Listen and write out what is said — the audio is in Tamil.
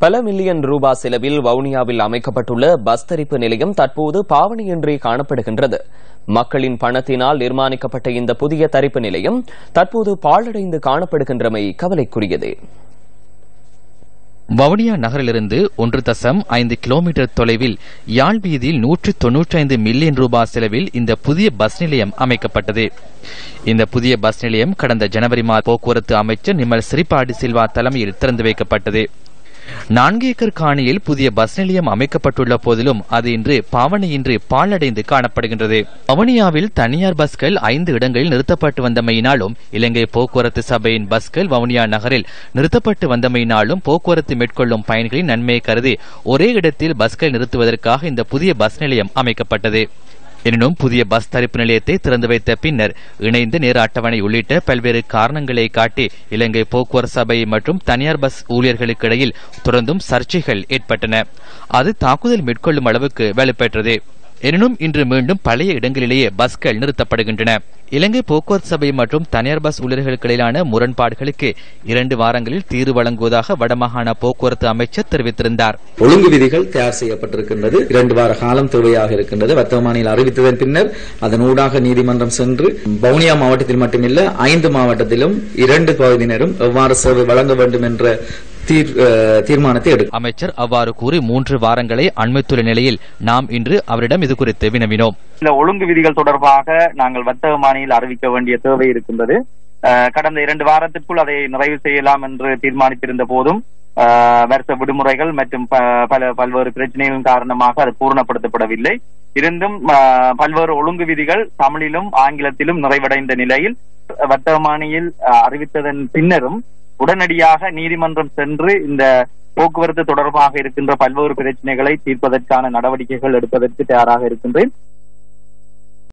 பல மில்லியன் ரூபாய் செலவில் வவுனியாவில் அமைக்கப்பட்டுள்ள பஸ் தரிப்பு நிலையம் தற்போது பாவனையின்றி காணப்படுகின்றது. மக்களின் பணத்தினால் நிர்மாணிக்கப்பட்ட இந்த புதிய தரிப்பு நிலையம் தற்போது பாழடைந்து காணப்படுகின்றமை கவலைக்குரியது. வவுனியா நகரிலிருந்து 1.5 கிலோமீட்டர் தொலைவில் யாழ் வீதியில் 195 மில்லியன் ரூபாய் செலவில் இந்த புதிய பஸ் நிலையம் அமைக்கப்பட்டது. இந்த புதிய பஸ் நிலையம் கடந்த ஜனவரி மாத போக்குவரத்து அமைச்சர் நிமல் சிறிபாடி சில்வா தலைமையில் திறந்து வைக்கப்பட்டது. 4 ஏக்கர் காணியில் புதிய பஸ் நிலையம் அமைக்கப்பட்டுள்ள போதிலும் அது இன்று பாவனையின்றி பாழடைந்து காணப்படுகின்றது. வவுனியாவில் தனியார் பஸ்கள் 5 இடங்களில் நிறுத்தப்பட்டு வந்தமையினாலும் இலங்கை போக்குவரத்து சபையின் பஸ்கள் வவுனியா நகரில் நிறுத்தப்பட்டு வந்தமையினாலும் போக்குவரத்து மேற்கொள்ளும் பயணிகளின் நன்மையை கருதி ஒரே இடத்தில் பஸ்கள் நிறுத்துவதற்காக இந்த புதிய பஸ் நிலையம் அமைக்கப்பட்டது. எனினும் புதிய பஸ் தரிப்பு நிலையத்தை திறந்து வைத்த பின்னர் இணைந்த நேர அட்டவணை உள்ளிட்ட பல்வேறு காரணங்களை காட்டி இலங்கை போக்குவரத்து சபை மற்றும் தனியார் பஸ் ஊழியர்களுக்கு இடையில் தொடர்ந்தும் சர்ச்சைகள் ஏற்பட்டன. அது தாக்குதல் மேற்கொள்ளும் அளவுக்கு வலுப்பெற்றது. எனினும் இன்று மீண்டும் பழைய இடங்களிலேயே பஸ்கள் நிறுத்தப்படுகின்றன. இலங்கை போக்குவரத்து சபை மற்றும் தனியார் பஸ் ஊழியர்களுக்கு இடையிலான முரண்பாடுகளுக்கு 2 வாரங்களில் தீர்வு வழங்குவதாக வடமாகாண போக்குவரத்து அமைச்சர் தெரிவித்திருந்தார். ஒழுங்கு விதிகள் தயார் செய்யப்பட்டிருக்கின்றது. 2 வார காலம் தேவையாக இருக்கின்றது. வர்த்தமானியில் அறிவித்ததன் பின்னர் அதன் ஊடாக நீதிமன்றம் சென்று வவுனியா மாவட்டத்தில் மட்டுமில்ல 5 மாவட்டத்திலும் 2 பகுதியினரும் எவ்வாறு சேவை வழங்க வேண்டும் என்ற தீர்மானத்தை எடுக்கும். அமைச்சர் அவ்வாறு கூறி 3 வாரங்களை அண்மைத்துள்ள நிலையில் நாம் இன்று அவரிடம் இது குறித்து வினவினோம். இந்த ஒழுங்கு விதிகள் தொடர்பாக நாங்கள் வர்த்தகமானியில் அறிவிக்க வேண்டிய தேவை இருக்கின்றது. கடந்த 2 வாரத்திற்குள் அதை நிறைவு செய்யலாம் என்று தீர்மானித்திருந்த போதும் வருஷ விடுமுறைகள் மற்றும் பல்வேறு பிரச்சனைகளின் காரணமாக அது பூர்ணப்படுத்தப்படவில்லை. இருந்தும் பல்வேறு ஒழுங்கு விதிகள் தமிழிலும் ஆங்கிலத்திலும் நிறைவடைந்த நிலையில் வர்த்தகமானியில் அறிவித்ததன் பின்னரும் உடனடியாக நீதிமன்றம் சென்று இந்த போக்குவரத்து தொடர்பாக இருக்கின்ற பல்வேறு பிரச்சனைகளை தீர்ப்பதற்கான நடவடிக்கைகள் எடுப்பதற்கு தயாராக இருக்கின்றேன்.